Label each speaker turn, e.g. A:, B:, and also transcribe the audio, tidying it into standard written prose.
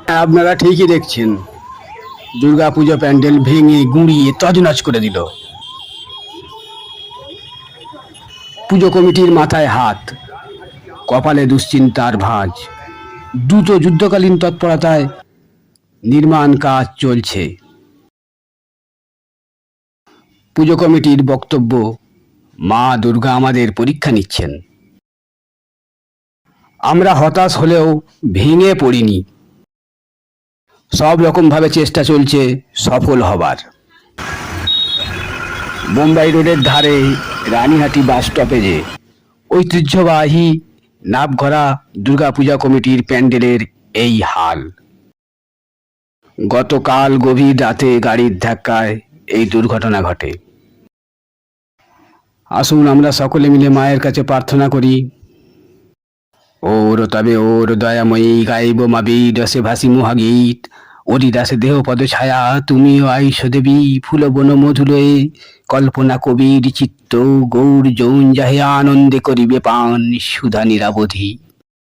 A: আপনারা ঠিকই দেখছেন, দুর্গাপুজো প্যান্ডেল ভেঙে গুঁড়িয়ে তছনছ করে দিল। পুজো কমিটির মাথায় হাত, কপালে দুশ্চিন্তার ভাঁজ। দ্রুত যুদ্ধকালীন তৎপরতায় নির্মাণ কাজ চলছে। পুজো কমিটির বক্তব্য, মা দুর্গা আমাদের পরীক্ষা নিচ্ছেন। আমরা হতাশ হলেও ভেঙে পড়িনি, সব রকমভাবে চেষ্টা চলছে সফল হবার। বোম্বাই রোডের ধারে রানীহাটি বাস স্টপেজে ঐতিহ্যবাহী নাভঘরা দুর্গাপূজা কমিটির প্যান্ডেলের এই হাল। গতকাল গভীর রাতে গাড়ির ধাক্কায় এই দুর্ঘটনা ঘটে। আসুন আমরা সকলে মিলে মায়ের কাছে প্রার্থনা করি। ওর তবে ওর দয়াময়ী গাইব মাবি রসে ভাসি মহাগীত। অরিদাসে দেহ পদ ছায়া তুমিও আইস দেবী, ফুল বন মধুলয়ে কল্পনা কবির চিত্ত গৌর যৌন যাহে আনন্দে করিবে পান সুধা নিরাবধি।